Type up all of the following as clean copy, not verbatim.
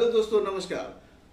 Hello दोस्तों, नमस्कार।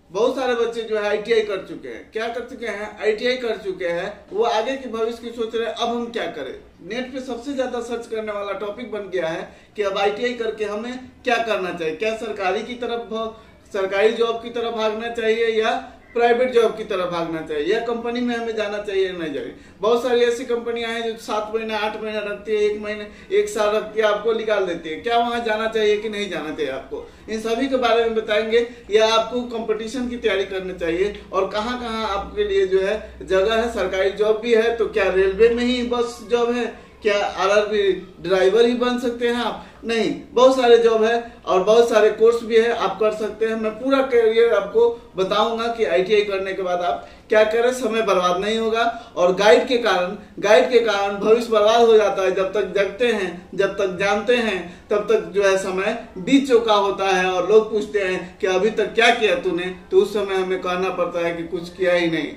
बहुत सारे बच्चे जो है आईटीआई कर चुके हैं। क्या कर चुके हैं? आईटीआई कर चुके हैं। वो आगे के भविष्य की सोच रहे हैं अब हम क्या करें। नेट पे सबसे ज्यादा सर्च करने वाला टॉपिक बन गया है कि अब आईटीआई करके हमें क्या करना चाहिए। क्या सरकारी जॉब की तरफ भागना चाहिए या प्राइवेट जॉब की तरफ भागना चाहिए या कंपनी में हमें जाना चाहिए या नहीं चाहिए। बहुत सारी ऐसी कंपनियां हैं जो 7 महीना 8 महीना रखती है, 1 महीने 1 साल रखती है, आपको निकाल देती है। क्या वहां जाना चाहिए कि नहीं जाना चाहिए आपको, इन सभी के बारे में बताएंगे। या आपको कंपटीशन की तैयारी करनी चाहिए और कहाँ कहाँ आपके लिए जो है जगह है। सरकारी जॉब भी है तो क्या रेलवे में ही बस जॉब है? क्या आरआरबी ड्राइवर ही बन सकते हैं आप? नहीं, बहुत सारे जॉब है और बहुत सारे कोर्स भी है, आप कर सकते हैं। मैं पूरा करियर आपको बताऊंगा कि आईटीआई करने के बाद आप क्या करें, समय बर्बाद नहीं होगा। और गाइड के कारण भविष्य बर्बाद हो जाता है। जब तक जगते हैं, जब तक जानते हैं, तब तक जो है समय बीत चुका होता है और लोग पूछते हैं कि अभी तक क्या किया तूने, तो उस समय हमें कहना पड़ता है कि कुछ किया ही नहीं।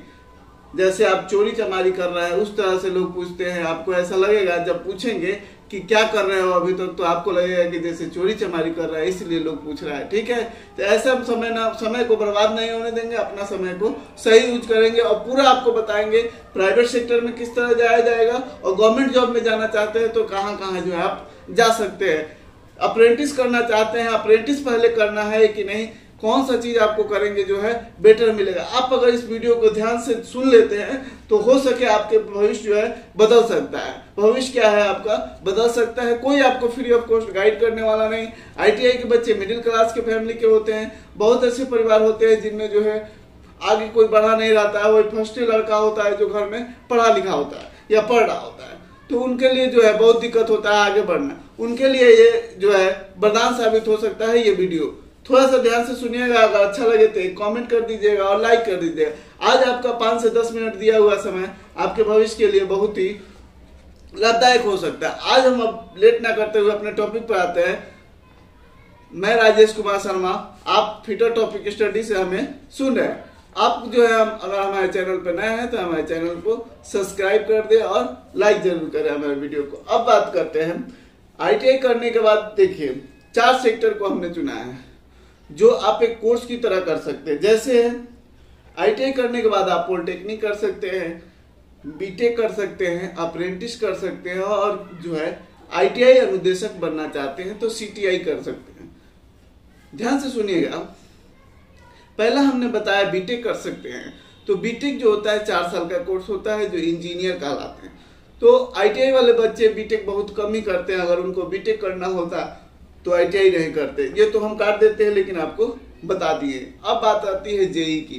जैसे आप चोरी चमारी कर रहे हैं उस तरह से लोग पूछते हैं। आपको ऐसा लगेगा जब पूछेंगे कि क्या कर रहे हो अभी तक, तो आपको लगेगा कि जैसे चोरी चमारी कर रहा है इसलिए लोग पूछ रहा है। ठीक है, तो ऐसा समय को बर्बाद नहीं होने देंगे, अपना समय को सही यूज करेंगे और पूरा आपको बताएंगे प्राइवेट सेक्टर में किस तरह जाया जाएगा और गवर्नमेंट जॉब में जाना चाहते हैं तो कहाँ कहाँ जो है आप जा सकते हैं। अप्रेंटिस करना चाहते हैं, अप्रेंटिस पहले करना है कि नहीं, कौन सा चीज आपको करेंगे जो है बेटर मिलेगा। आप अगर इस वीडियो को ध्यान से सुन लेते हैं तो हो सके आपके भविष्य जो है बदल सकता है। भविष्य क्या है आपका बदल सकता है। कोई आपको फ्री ऑफ कॉस्ट गाइड करने वाला नहीं। आईटीआई के बच्चे मिडिल क्लास के फैमिली के होते हैं। बहुत ऐसे परिवार होते हैं जिनमें जो है आगे कोई बढ़ा नहीं रहता है, वही फर्स्ट लड़का होता है जो घर में पढ़ा लिखा होता है या पढ़ रहा होता है, तो उनके लिए जो है बहुत दिक्कत होता है आगे बढ़ना। उनके लिए ये जो है वरदान साबित हो सकता है ये वीडियो। थोड़ा सा ध्यान से सुनिएगा, अगर अच्छा लगे तो कमेंट कर दीजिएगा और लाइक कर दीजिएगा। आज आपका 5 से 10 मिनट दिया हुआ समय आपके भविष्य के लिए बहुत ही लाभदायक हो सकता है। आज हम अब लेट ना करते हुए अपने टॉपिक पर आते हैं। मैं राजेश कुमार शर्मा, आप फिटर टॉपिक स्टडी से हमें सुन रहे हैं। आप जो है अगर हमारे चैनल पर नए हैं तो हमारे चैनल को सब्सक्राइब कर दे और लाइक जरूर करें हमारे वीडियो को। अब बात करते हैं आईटीआई करने के बाद। देखिए 4 सेक्टर को हमने चुना है जो आप एक कोर्स की तरह कर सकते हैं। जैसे आईटीआई करने के बाद आप पॉलिटेक्निक कर सकते हैं, बीटेक कर सकते हैं, अप्रेंटिस कर सकते हैं और जो है आईटीआई अनुदेशक बनना चाहते हैं तो सीटीआई कर सकते हैं। ध्यान से सुनिएगा। पहला हमने बताया बीटेक कर सकते हैं। तो बीटेक जो होता है 4 साल का कोर्स होता है जो इंजीनियर कहलाते हैं। तो आईटीआई वाले बच्चे बीटेक बहुत कम ही करते हैं। अगर उनको बीटेक करना होता तो आईटीआई नहीं करते। ये तो हम काट देते हैं लेकिन आपको बता दिए। अब बात आती है जेई की।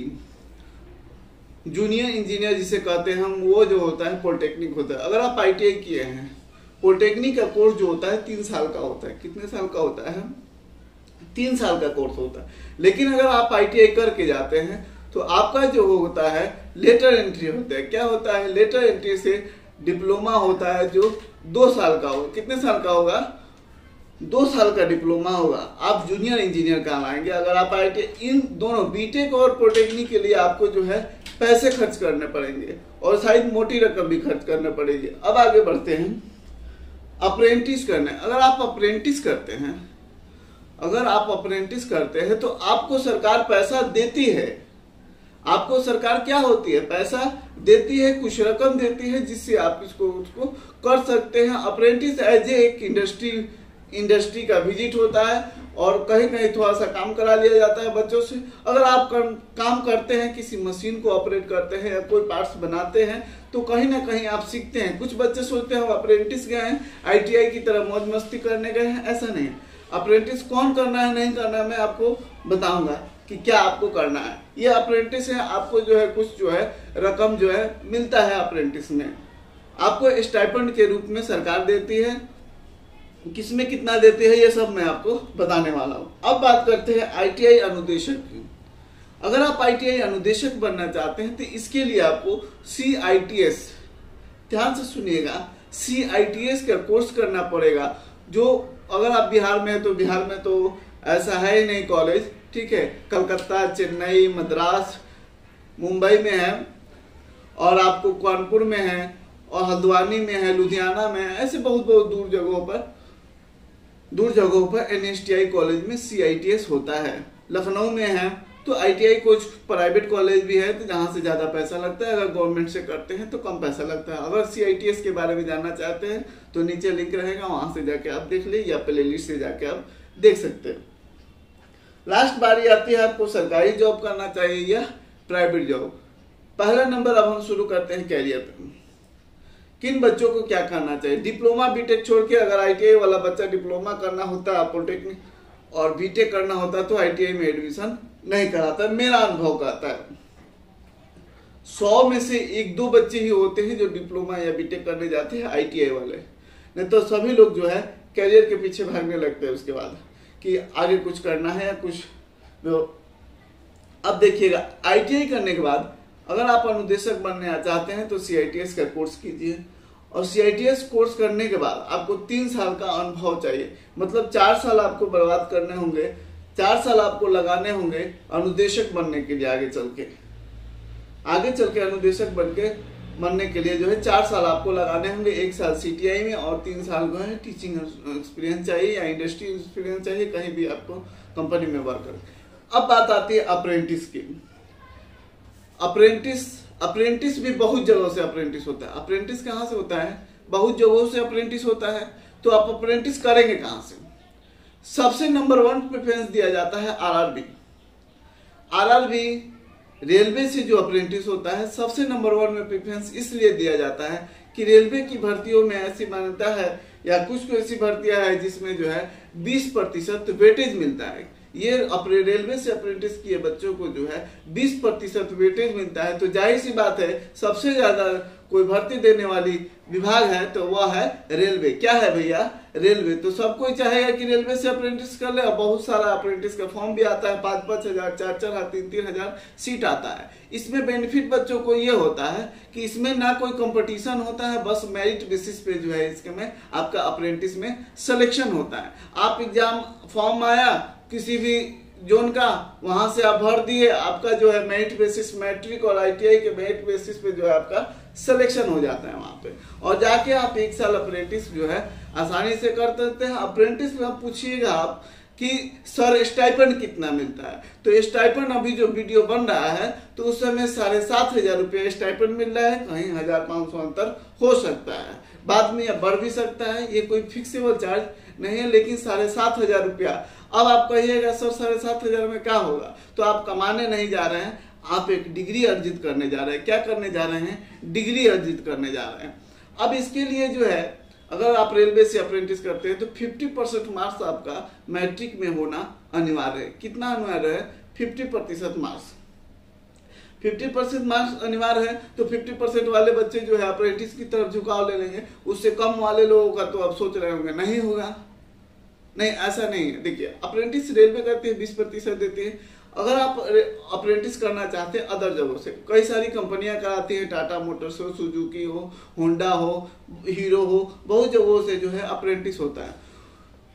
जूनियर इंजीनियर जिसे कहते हैं हम, वो जो होता है पॉलिटेक्निक होता है। अगर आप आईटीआई किए हैं, पॉलिटेक्निक का कोर्स जो होता है 3 साल का होता है। कितने साल का होता है? 3 साल का कोर्स होता है। लेकिन अगर आप आईटीआई करके जाते हैं तो आपका जो होता है लेटर एंट्री होता है। क्या होता है? लेटर एंट्री से डिप्लोमा होता है जो 2 साल का होगा। कितने साल का होगा? 2 साल का डिप्लोमा होगा। आप जूनियर इंजीनियर कहलाएंगे। अगर आप आईटीआई इन दोनों बीटेक और पॉलिटेक्निक के लिए आपको जो है पैसे खर्च करने पड़ेंगे और शायद मोटी रकम भी खर्च करने पड़ेगी। अब आगे बढ़ते हैं अप्रेंटिस करने। अगर आप अप्रेंटिस करते हैं तो आपको सरकार पैसा देती है। आपको सरकार क्या होती है? पैसा देती है, कुछ रकम देती है जिससे आप उसको कर सकते हैं। अप्रेंटिस एज एक इंडस्ट्री का विजिट होता है और कहीं कहीं थोड़ा सा काम करा लिया जाता है बच्चों से। अगर आप काम करते हैं, किसी मशीन को ऑपरेट करते हैं या कोई पार्ट्स बनाते हैं तो कहीं ना कहीं आप सीखते हैं। कुछ बच्चे सोचते हैं हम अप्रेंटिस गए हैं, आईटीआई की तरह मौज मस्ती करने गए हैं। ऐसा नहीं। अप्रेंटिस कौन करना है नहीं करना मैं आपको बताऊंगा कि क्या आपको करना है। ये अप्रेंटिस है, आपको जो है कुछ जो है रकम जो है मिलता है अप्रेंटिस में। आपको स्टाइपेंड के रूप में सरकार देती है। किसमें कितना देते हैं ये सब मैं आपको बताने वाला हूँ। अब बात करते हैं आईटीआई अनुदेशक की। अगर आप आईटीआई अनुदेशक बनना चाहते हैं तो इसके लिए आपको CITS, ध्यान से सुनिएगा, CITS का कोर्स करना पड़ेगा। जो अगर आप बिहार में हैं तो बिहार में तो ऐसा है ही नहीं कॉलेज। ठीक है, कलकत्ता, चेन्नई, मद्रास, मुंबई में है और आपको कानपुर में है और हल्द्वानी में है, लुधियाना में है। ऐसे बहुत दूर जगहों पर NSTI कॉलेज में CITS होता है। लखनऊ में है तो ITI कुछ प्राइवेट कॉलेज भी है तो जहाँ से ज़्यादा पैसा लगता है, अगर गवर्नमेंट से करते हैं तो कम पैसा लगता है। अगर CITS के बारे में जानना चाहते हैं तो नीचे लिंक रहेगा, वहाँ से जाके आप देख लीजिए या प्लेलिस्ट से जाके आप देख सकते हैं। लास्ट बारी आती है आपको सरकारी जॉब करना चाहिए या प्राइवेट जॉब। पहला नंबर अब हम शुरू करते हैं कैरियर पे। किन बच्चों को क्या करना चाहिए? डिप्लोमा बीटेक छोड़ के अगर ITI वाला बच्चा डिप्लोमा करना होता है पॉलिटेक्निक और बीटेक करना होता तो ITI में एडमिशन नहीं कराता। मेरा अनुभव कहता है 100 में से 1-2 बच्चे ही होते हैं जो डिप्लोमा या बीटेक करने जाते हैं ITI वाले, नहीं तो सभी लोग जो है कैरियर के पीछे भागने लगते हैं उसके बाद कि आगे कुछ करना है या कुछ। अब देखिएगा ITI करने के बाद अगर आप अनुदेशक बनने चाहते हैं तो CITS का कोर्स कीजिए और CITS कोर्स करने के बाद आपको 3 साल का अनुभव चाहिए, मतलब 4 साल आपको बर्बाद करने होंगे, 4 साल आपको लगाने होंगे अनुदेशक बनने के लिए। आगे चल के अनुदेशक बनने के लिए जो है 4 साल आपको लगाने होंगे, 1 साल CTI में और 3 साल जो है टीचिंग एक्सपीरियंस चाहिए या इंडस्ट्री एक्सपीरियंस चाहिए, कहीं भी आपको कंपनी में वर्क कर। अब बात आती है अप्रेंटिस की। अप्रेंटिस भी बहुत जगहों से अप्रेंटिस होता है। अप्रेंटिस कहाँ से होता है? बहुत जगहों से अप्रेंटिस होता है। तो आप अप्रेंटिस करेंगे कहाँ से? सबसे नंबर 1 प्रेफरेंस दिया जाता है आरआरबी रेलवे से जो अप्रेंटिस होता है सबसे नंबर 1 में प्रेफरेंस इसलिए दिया जाता है कि रेलवे की भर्तियों में ऐसी मान्यता है या कुछ ऐसी भर्तियां है जिसमें जो है 20% वेटेज मिलता है। ये रेलवे से अप्रेंटिस किए बच्चों को जो है 20% वेटेज मिलता है। तो जाहिर सी बात है सबसे ज्यादा कोई भर्ती देने वाली विभाग है तो वह है रेलवे। क्या है भैया? रेलवे। तो सब कोई चाहेगा कि रेलवे से अप्रेंटिस कर ले और बहुत सारा अप्रेंटिस का फॉर्म भी आता है, 5-5 हजार, 4-4 हजार, 3-3 हजार सीट आता है। इसमें बेनिफिट बच्चों को ये होता है कि इसमें ना कोई कंपटीशन होता है, बस मेरिट बेसिस पे जो है इसमें आपका अप्रेंटिस में सिलेक्शन होता है। आप एग्जाम फॉर्म आया किसी भी जोन का, वहां से आप भर दिए, आपका जो है मेरिट बेसिस मैट्रिक और ITI के मेरिट बेसिस पे जो है आपका सिलेक्शन हो जाता है वहां पे और जाके आप 1 साल अप्रेंटिस जो है आसानी से कर सकते हैं। अप्रेंटिस में आप पूछिएगा आप कि सर स्टाइपेंड कितना मिलता है, तो स्टाइपेंड अभी जो वीडियो बन रहा है तो उस समय 7,500 रुपये स्टाइपेंड मिल रहा है, कहीं 1,500 अंतर हो सकता है, बाद में यह बढ़ भी सकता है, ये कोई फिक्सेबल चार्ज नहीं है, लेकिन 7,500 रुपया। अब आप कहिएगा सर 7,500 में क्या होगा? तो आप कमाने नहीं जा रहे हैं, आप एक डिग्री अर्जित करने जा रहे हैं। क्या करने जा रहे हैं? डिग्री अर्जित करने जा रहे हैं। अब इसके लिए जो है अगर आप रेलवे से अप्रेंटिस करते हैं तो 50% मार्क्स आपका मैट्रिक में होना अनिवार्य है। कितना अनिवार्य है? 50% मार्क्स। 50% मार्क्स अनिवार्य है तो 50% वाले बच्चे जो है अप्रेंटिस की तरफ झुकाव ले लेंगे। उससे कम वाले लोगों का तो आप सोच रहे होंगे नहीं होगा। नहीं, ऐसा नहीं है। देखिए अप्रेंटिस रेलवे करती है 20% देती है। अगर आप अप्रेंटिस करना चाहते हैं अदर जगहों से, कई सारी कंपनियां कराती हैं, टाटा मोटर्स हो, सुजुकी हो, होंडा हो, हीरो हो, बहुत जगहों से जो है अप्रेंटिस होता है।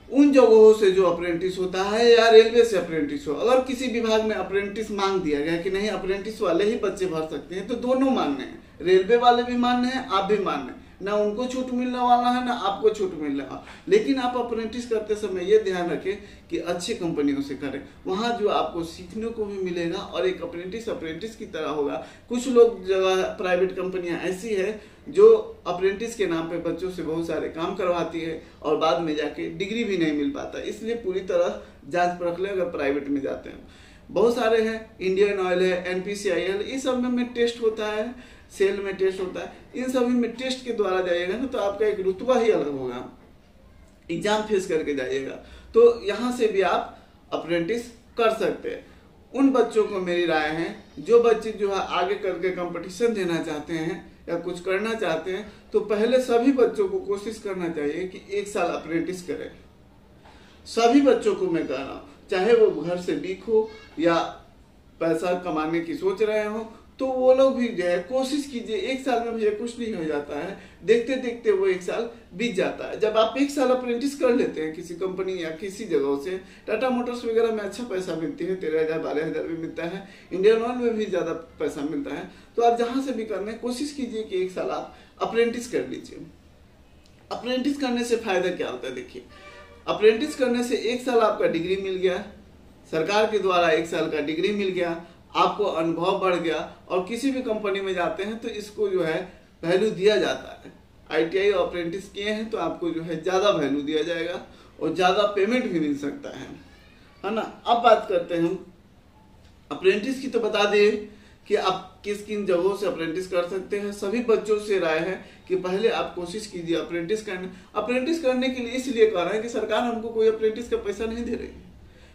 उन जगहों से जो अप्रेंटिस होता है या रेलवे से अप्रेंटिस हो, अगर किसी विभाग में अप्रेंटिस मांग दिया गया कि नहीं अप्रेंटिस वाले ही बच्चे भर सकते हैं, तो दोनों मान्य हैं, रेलवे वाले भी मान्य हैं, आप भी मान्य हैं। ना उनको छूट मिलने वाला है ना आपको छूट मिलने वाला। लेकिन आप अप्रेंटिस करते समय ये ध्यान रखें कि अच्छी कंपनियों से करें, वहां जो आपको सीखने को भी मिलेगा और एक अप्रेंटिस की तरह होगा। कुछ लोग जगह प्राइवेट कंपनियां ऐसी है जो अप्रेंटिस के नाम पे बच्चों से बहुत सारे काम करवाती है और बाद में जाके डिग्री भी नहीं मिल पाता। इसलिए पूरी तरह जांच परख ले अगर प्राइवेट में जाते हैं। बहुत सारे हैं, इंडियन ऑयल है, NPCIL, इस सब में टेस्ट होता है, सेल में टेस्ट होता है, इन सभी में टेस्ट के द्वारा जाइएगा ना तो आपका एक रुतबा ही अलग होगा, एग्जाम फेस करके जाइएगा। तो यहाँ से भी आप अप्रेंटिस कर सकते हैं। उन बच्चों को मेरी राय है जो बच्चे जो है आगे करके कंपटीशन देना चाहते हैं या कुछ करना चाहते हैं, तो पहले सभी बच्चों को कोशिश करना चाहिए कि 1 साल अप्रेंटिस करें। सभी बच्चों को मैं कह रहा हूँ, चाहे वो घर से वीक हो या पैसा कमाने की सोच रहे हो, तो वो लोग भी जो है कोशिश कीजिए। 1 साल में भैया कुछ नहीं हो जाता है, देखते देखते वो 1 साल बीत जाता है। जब आप 1 साल अप्रेंटिस कर लेते हैं किसी कंपनी या किसी जगह से, टाटा मोटर्स वगैरह में अच्छा पैसा मिलती है, 13,000 12,000 भी मिलता है, इंडियन ऑयल में भी ज्यादा पैसा मिलता है। तो आप जहां से भी करने कोशिश कीजिए कि 1 साल आप अप्रेंटिस कर लीजिए। अप्रेंटिस करने से फायदा क्या होता है? देखिए, अप्रेंटिस करने से 1 साल आपका डिग्री मिल गया, सरकार के द्वारा 1 साल का डिग्री मिल गया, आपको अनुभव बढ़ गया, और किसी भी कंपनी में जाते हैं तो इसको जो है वैल्यू दिया जाता है। ITI और अप्रेंटिस किए हैं तो आपको जो है ज़्यादा वैल्यू दिया जाएगा और ज़्यादा पेमेंट भी मिल सकता है ना। अब बात करते हैं हम अप्रेंटिस की। तो बता दें कि आप किस किन जगहों से अप्रेंटिस कर सकते हैं। सभी बच्चों से राय है कि पहले आप कोशिश कीजिए अप्रेंटिस करने। अप्रेंटिस करने के लिए इसलिए कह रहे हैं कि सरकार हमको कोई अप्रेंटिस का पैसा नहीं दे रही है,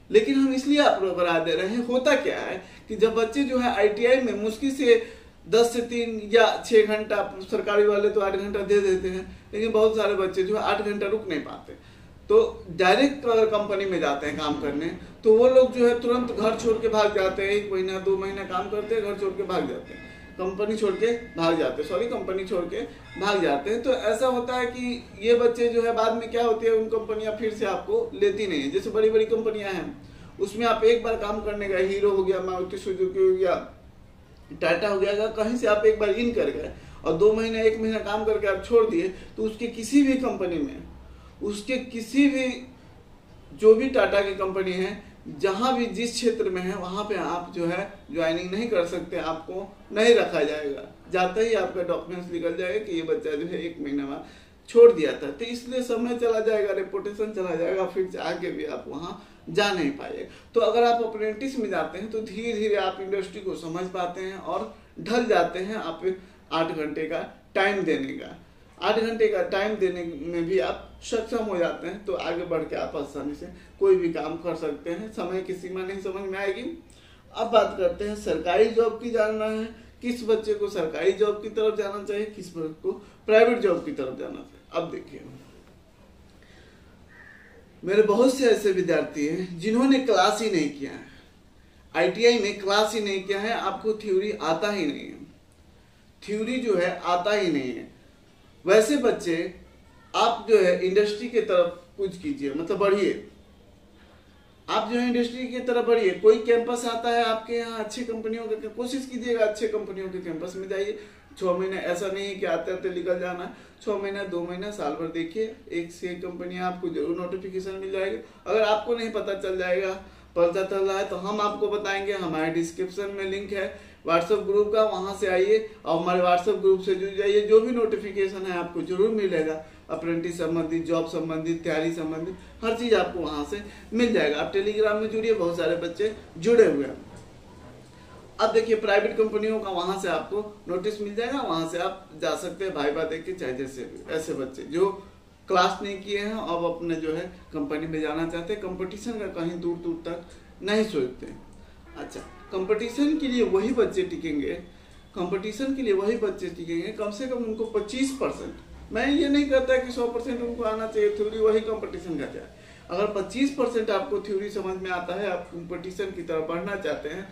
लेकिन हम इसलिए आपको करा दे रहे हैं। होता क्या है कि जब बच्चे जो है ITI में मुश्किल से 10 से 3 या 6 घंटा, सरकारी वाले तो 8 घंटा दे देते हैं, लेकिन बहुत सारे बच्चे जो है 8 घंटा रुक नहीं पाते, तो डायरेक्ट अगर कंपनी में जाते हैं काम करने तो वो लोग जो है तुरंत घर छोड़ के भाग जाते हैं। 1 महीना 2 महीना काम करते हैं, घर छोड़ के भाग जाते हैं, कंपनी छोड़ के भाग जाते हैं, कंपनी छोड़ के भाग जाते हैं। तो ऐसा होता है कि ये बच्चे जो है बाद में क्या होती है, उन कंपनियां फिर से आपको लेती नहीं है। जैसे बड़ी बड़ी कंपनियां हैं, उसमें आप एक बार काम करने गए, हीरो हो गया, मारुति सुजुकी हो गया, टाटा हो गया, कहीं से आप एक बार इन कर गए और 2 महीना 1 महीना काम करके आप छोड़ दिए, तो उसके किसी भी कंपनी में, उसके किसी भी जो भी टाटा की कंपनी है, जहां भी जिस क्षेत्र में है, वहां पे आप जो है ज्वाइनिंग नहीं कर सकते, आपको नहीं रखा जाएगा। जाते ही आपका डॉक्यूमेंट्स निकल जाएगा कि ये बच्चा जो है 1 महीना में छोड़ दिया था। तो इसलिए समय चला जाएगा, रेपुटेशन चला जाएगा, फिर आगे भी आप वहां जा नहीं पाएंगे। तो अगर आप अप्रेंटिस में जाते हैं तो धीरे धीरे आप इंडस्ट्री को समझ पाते हैं और ढल जाते हैं। आप 8 घंटे का टाइम देने का 8 घंटे का टाइम देने में भी आप सक्षम हो जाते हैं, तो आगे बढ़ के आप आसानी से कोई भी काम कर सकते हैं। समय की सीमा नहीं समझ में आएगी। अब बात करते हैं सरकारी जॉब की। जानना है किस बच्चे को सरकारी जॉब की तरफ जाना चाहिए, किस बच्चे को प्राइवेट जॉब की तरफ जाना चाहिए। अब देखिए, मेरे बहुत से ऐसे विद्यार्थी हैं जिन्होंने क्लास ही नहीं किया है, ITI में क्लास ही नहीं किया है, आपको थ्योरी आता ही नहीं है, थ्योरी जो है आता ही नहीं है। वैसे बच्चे आप जो है इंडस्ट्री की तरफ कुछ कीजिए, मतलब बढ़िए, आप जो है इंडस्ट्री की तरफ बढ़िए। कोई कैंपस आता है आपके यहाँ अच्छी कंपनियों का, कोशिश कीजिएगा अच्छे कंपनियों के कैंपस में जाइए। 6 महीने ऐसा नहीं है कि आते आते निकल जाना है, 6 महीना 2 महीना साल भर देखिए, एक से एक कंपनियां आपको जरूर नोटिफिकेशन मिल जाएगी। अगर आपको नहीं पता चल जाएगा, पता चल रहा है, तो हम आपको बताएंगे। हमारे डिस्क्रिप्शन में लिंक है व्हाट्सएप ग्रुप का, वहां से आइए और हमारे व्हाट्सएप ग्रुप से जुड़ जाइए। जो भी नोटिफिकेशन है आपको जरूर मिलेगा, अप्रेंटिस संबंधित, जॉब संबंधित, तैयारी संबंधित, हर चीज आपको वहां से मिल जाएगा। आप टेलीग्राम में जुड़िए, बहुत सारे बच्चे जुड़े हुए हैं। अब देखिए, प्राइवेट कंपनियों का वहां से आपको नोटिस मिल जाएगा, वहां से आप जा सकते हैं भाई बात के, चाहे जैसे भी। ऐसे बच्चे जो क्लास नहीं किए हैं और अपने जो है कंपनी में जाना चाहते हैं, कंपटीशन का कहीं दूर दूर तक नहीं सोचते। अच्छा, कंपटीशन के लिए वही बच्चे टिकेंगे, कंपटीशन के लिए वही बच्चे टिकेंगे, कम से कम उनको 25%, मैं ये नहीं कहता कि 100% उनको आना चाहिए थ्योरी, वही कंपटीशन का जाए। अगर 25% आपको थ्योरी समझ में आता है, आप कंपटीशन की तरफ बढ़ना चाहते हैं,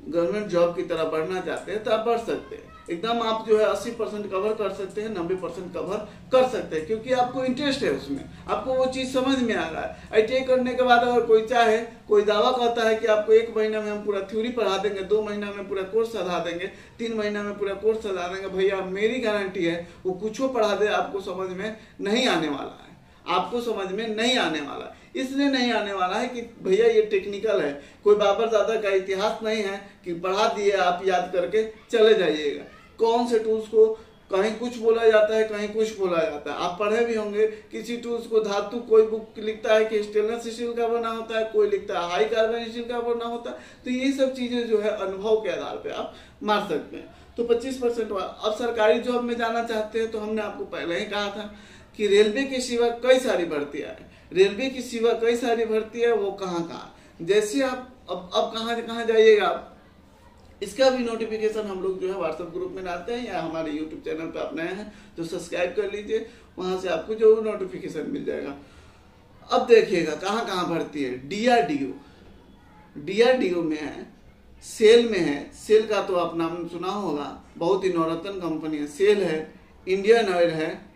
गवर्नमेंट जॉब की तरफ बढ़ना चाहते हैं, तो आप बढ़ सकते हैं। एकदम आप जो है 80% कवर कर सकते हैं, 90% कवर कर सकते हैं, क्योंकि आपको इंटरेस्ट है उसमें, आपको वो चीज समझ में आ रहा है। ITI करने के बाद अगर कोई चाहे, कोई दावा करता है कि आपको 1 महीना में हम पूरा थ्योरी पढ़ा देंगे, 2 महीना में पूरा कोर्स सधा देंगे, 3 महीना में पूरा कोर्स सधा देंगे, भैया मेरी गारंटी है वो कुछ पढ़ा दे, आपको समझ में नहीं आने वाला है, आपको समझ में नहीं आने वाला। इसलिए नहीं आने वाला है कि भैया ये टेक्निकल है, कोई बाबरजादा का इतिहास नहीं है कि पढ़ा दिए आप याद करके चले जाइएगा। कौन से टूल्स को कहीं कुछ बोला जाता है, कहीं कुछ बोला जाता है। आप पढ़े भी होंगे, किसी टूल्स को धातु, कोई बुक लिखता है कि स्टेनलेस स्टील का बना होता है, कोई लिखता है हाई कार्बन स्टील का बना होता है। तो ये सब चीजें जो है अनुभव के आधार पे आप मार सकते हैं। तो 25%। अब सरकारी जॉब में जाना चाहते हैं तो हमने आपको पहले ही कहा था कि रेलवे के सिवा कई सारी भर्तियां है, रेलवे की सिवा कई सारी भर्ती है। वो कहाँ, जैसे आप अब कहाँ जाइएगा, इसका भी नोटिफिकेशन हम लोग जो है व्हाट्सएप ग्रुप में डालते हैं, या हमारे यूट्यूब चैनल पे आप नए हैं तो सब्सक्राइब कर लीजिए, वहां से आपको जो नोटिफिकेशन मिल जाएगा। अब देखिएगा कहाँ भर्ती है। DRDO में है, सेल में है। सेल का तो आप नाम सुना होगा, बहुत ही नवरत्न कंपनी है। सेल है, इंडियन ऑयल है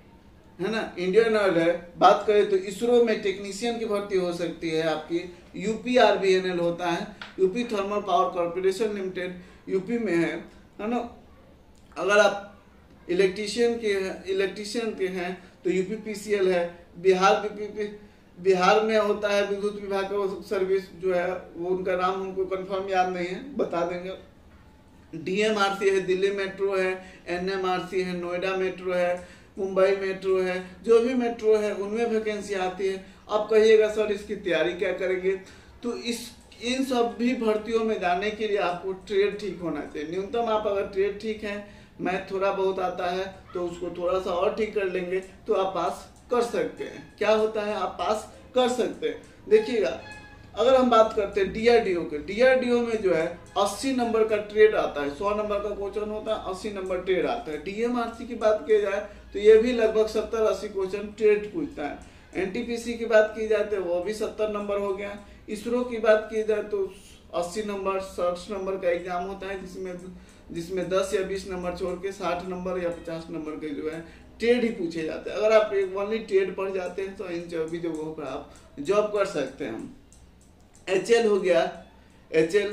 ना, इंडियन ऑयल है। बात करें तो इसरो में टेक्नीशियन की भर्ती हो सकती है आपकी। UPRVNL होता है, UP thermal power corporation limited, UP में है ना। अगर आप इलेक्ट्रीशियन के हैं तो UPPCL है, बिहार बिहार में होता है विद्युत विभाग का सर्विस जो है, वो उनका नाम हमको कंफर्म याद नहीं है, बता देंगे। DMRC है, दिल्ली मेट्रो है, NMRC है, नोएडा मेट्रो है, मुंबई मेट्रो है, जो भी मेट्रो है उनमें वैकेंसी आती है। अब कहिएगा सर इसकी तैयारी क्या करेंगे, तो इन सब भी भर्तियों में जाने के लिए आपको ट्रेड ठीक होना चाहिए। न्यूनतम आप अगर ट्रेड ठीक है, मैथ थोड़ा बहुत आता है तो उसको थोड़ा सा और ठीक कर लेंगे तो आप पास कर सकते हैं। क्या होता है, आप पास कर सकते हैं। देखिएगा, अगर हम बात करते हैं DRDO के, DRDO में जो है 80 नंबर का ट्रेड आता है, 100 नंबर का क्वेश्चन होता है, 80 नंबर ट्रेड आता है। DMRC की बात की जाए तो ये भी लगभग 70-80 क्वेश्चन ट्रेड पूछता है। NTPC की बात की जाए तो वो भी 70 नंबर हो गया। इसरो की बात की जाए तो 80 नंबर 60 नंबर का एग्जाम होता है, जिसमें 10 या 20 नंबर छोड़ के 60 नंबर या 50 नंबर के जो है ट्रेड ही पूछे जाते हैं। अगर आप एक ओनली ट्रेड पढ़ जाते हैं तो इन सभी जगहों पर आप जॉब कर सकते हैं। HL हो गया, HL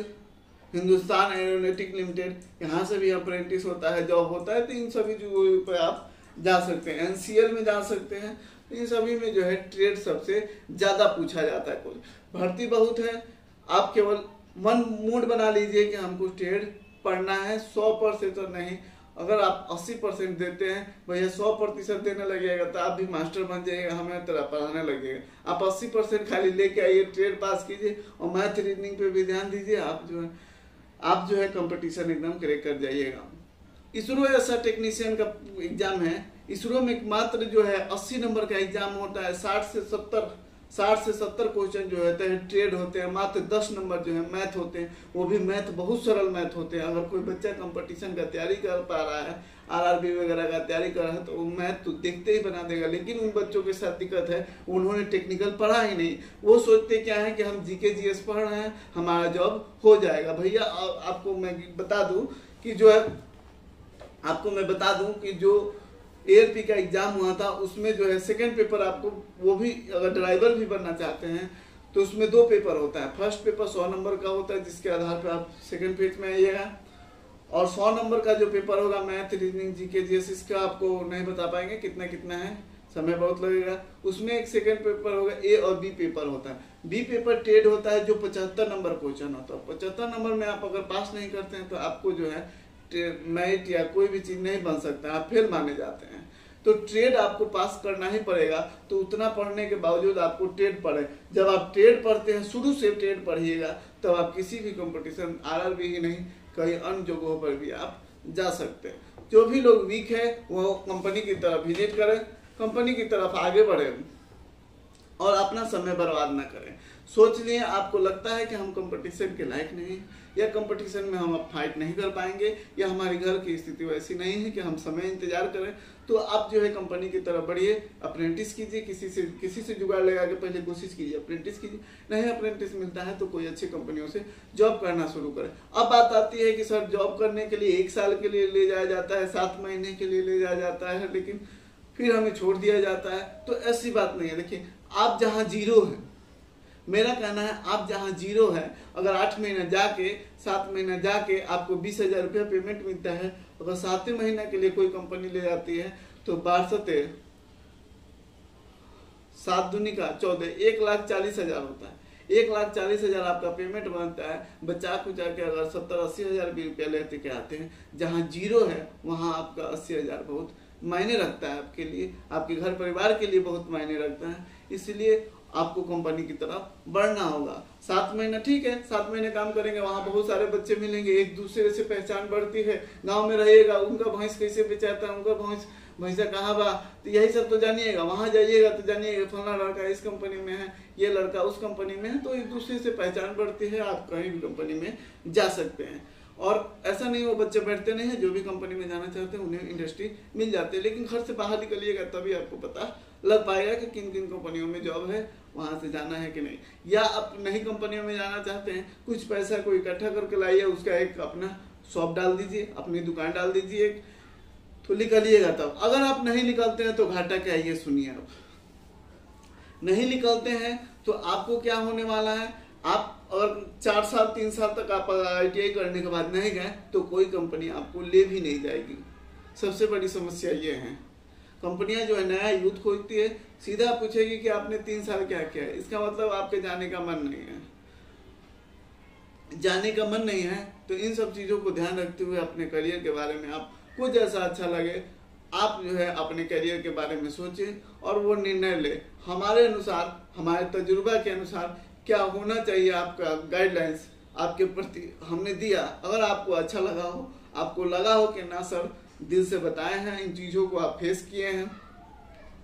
हिंदुस्तान एरोनॉटिक लिमिटेड, यहाँ से भी अप्रेंटिस होता है, जॉब होता है। तो इन सभी जगहों पर आप जा सकते हैं। NCL में जा सकते हैं। इन सभी में जो है ट्रेड सबसे ज्यादा पूछा जाता है। कोई भर्ती बहुत है, आप केवल मन मूड बना लीजिए कि हमको ट्रेड पढ़ना है। 100% तो नहीं, अगर आप 80% देते हैं, भैया 100% देने लगेगा तो आप भी मास्टर बन जाइएगा, हमें तरह पढ़ाने लगेगा। आप 80% खाली लेके आइए, ट्रेड पास कीजिए और मैथ रीजनिंग पे भी ध्यान दीजिए, आप जो है कंपटीशन एकदम क्रैक कर जाइएगा। इसरो ऐसा टेक्नीशियन का एग्जाम है, इसरो में मात्र जो है 80 नंबर का एग्जाम होता है। 60 से 70 क्वेश्चन जो होते हैं ट्रेड होते हैं। मात्र 10 नंबर जो है मैथ होते हैं, वो भी मैथ बहुत सरल मैथ होते हैं। अगर कोई बच्चा कंपटीशन का तैयारी कर पा रहा है, RRB वगैरह का तैयारी कर रहा है, तो वो मैथ तो देखते ही बना देगा। लेकिन उन बच्चों के साथ दिक्कत है, उन्होंने टेक्निकल पढ़ा ही नहीं। वो सोचते क्या है कि हम GK GS पढ़ रहे हैं, हमारा जॉब हो जाएगा। भैया आपको मैं बता दूं कि जो ALP का एग्जाम हुआ था, उसमें जो है सेकंड पेपर आपको, वो भी अगर ड्राइवर भी बनना चाहते हैं तो उसमें 2 पेपर होता है। फर्स्ट पेपर 100 नंबर का होता है, जिसके आधार पर आप सेकंड पेज में आइएगा। और 100 नंबर का जो पेपर होगा मैथ रीजनिंग GK GS, इसका आपको नहीं बता पाएंगे कितना है, समय बहुत लगेगा। उसमें एक सेकंड पेपर होगा, A और B पेपर होता है। B पेपर ट्रेड होता है, जो 75 नंबर क्वेश्चन होता है। 75 नंबर में आप अगर पास नहीं करते हैं तो आपको जो है मैथ या कोई भी चीज नहीं बन सकता, आप फेल माने जाते हैं। तो ट्रेड आपको पास करना ही पड़ेगा। तो उतना पढ़ने के बावजूद आपको ट्रेड पढ़े। जब आप ट्रेड पढ़ते हैं, शुरू से ट्रेड पढ़िएगा, तब आप किसी भी कंपटीशन, RRB ही नहीं, कई अन्य जगहों पर भी आप जा सकते हैं। जो भी लोग वीक है वो कंपनी की तरफ विजिट करें, कंपनी की तरफ आगे बढ़े और अपना समय बर्बाद ना करें। सोच लिए आपको लगता है कि हम कंपटीशन के लायक नहीं, या कंपटीशन में हम अब फाइट नहीं कर पाएंगे, या हमारी घर की स्थिति वैसी नहीं है कि हम समय इंतजार करें, तो आप जो है कंपनी की तरफ बढ़िए, अप्रेंटिस कीजिए, किसी से जुगाड़ लगा के पहले कोशिश कीजिए, अप्रेंटिस कीजिए। नहीं अप्रेंटिस मिलता है तो कोई अच्छी कंपनियों से जॉब करना शुरू करें। अब बात आती है कि सर जॉब करने के लिए 1 साल के लिए ले जाया जाता है, 7 महीने के लिए ले जाया जाता है, लेकिन फिर हमें छोड़ दिया जाता है। तो ऐसी बात नहीं है। देखिए, आप जहाँ जीरो है, मेरा कहना है आप जहाँ जीरो है, अगर 8 महीने जाके 7 महीने जाके आपको 20,000 रुपया पेमेंट मिलता है, अगर 7वें महीने के लिए कोई कंपनी ले जाती है तो 12 7 दूनी का 14, 1,40,000 होता है। 1,40,000 आपका पेमेंट बनता है। बचा कुचा के अगर 70-80 हज़ार भी रुपया लेते के आते हैं, जहाँ जीरो है वहाँ आपका 80,000 बहुत मायने रखता है आपके लिए, आपके घर परिवार के लिए बहुत मायने रखता है। इसलिए आपको कंपनी की तरफ बढ़ना होगा। 7 महीना ठीक है, 7 महीने काम करेंगे, वहाँ बहुत सारे बच्चे मिलेंगे, एक दूसरे से पहचान बढ़ती है। गांव में रहिएगा, उनका भैंस कैसे बेचाता है, उनका भैंसा कहाँ बा, तो यही सब तो जानिएगा। वहाँ जाइएगा तो जानिएगा फलाना लड़का इस कंपनी में है, ये लड़का उस कंपनी में है, तो एक दूसरे से पहचान बढ़ती है। आप कहीं भी कंपनी में जा सकते हैं। और ऐसा नहीं वो बच्चे बैठते नहीं है, जो भी कंपनी में जाना चाहते हैं उन्हें इंडस्ट्री मिल जाती है। लेकिन घर से बाहर निकलिएगा तभी आपको पता लग पाएगा कि किन किन कंपनियों में जॉब है, वहां से जाना है कि नहीं। या आप नई कंपनियों में जाना चाहते हैं, कुछ पैसा कोई इकट्ठा करके लाइए, उसका एक अपना शॉप डाल दीजिए, अपनी दुकान डाल दीजिए, तो निकलिएगा। तब अगर आप नहीं निकलते हैं तो घाटा क्या है, ये सुनिए। आप नहीं निकलते हैं तो आपको क्या होने वाला है, आप अगर 4 साल 3 साल तक आप ITI करने के बाद नहीं गए तो कोई कंपनी आपको ले भी नहीं जाएगी। सबसे बड़ी समस्या ये है। कंपनियां जो है नया यूथ खोजती है, सीधा पूछेगी कि आपने 3 साल क्या किया है। इसका मतलब आपके जाने का मन नहीं है। जाने का मन नहीं है तो इन सब चीज़ों को ध्यान रखते हुए अपने करियर के बारे में आपको जैसा अच्छा लगे आप जो है अपने करियर के बारे में सोचें और वो निर्णय ले। हमारे अनुसार, हमारे तजुर्बा के अनुसार क्या होना चाहिए आपका गाइडलाइंस आपके प्रति हमने दिया। अगर आपको अच्छा लगा हो, आपको लगा हो कि ना सर दिल से बताए हैं, इन चीज़ों को आप फेस किए हैं,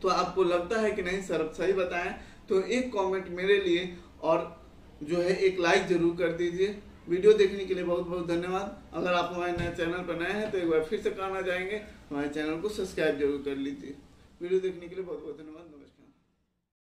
तो आपको लगता है कि नहीं सर सही बताएं, तो एक कमेंट मेरे लिए और जो है एक लाइक जरूर कर दीजिए। वीडियो देखने के लिए बहुत बहुत धन्यवाद। अगर आप हमारे नए चैनल पर नए हैं तो एक बार फिर से कहना चाहेंगे हमारे चैनल को सब्सक्राइब जरूर कर लीजिए। वीडियो देखने के लिए बहुत बहुत धन्यवाद।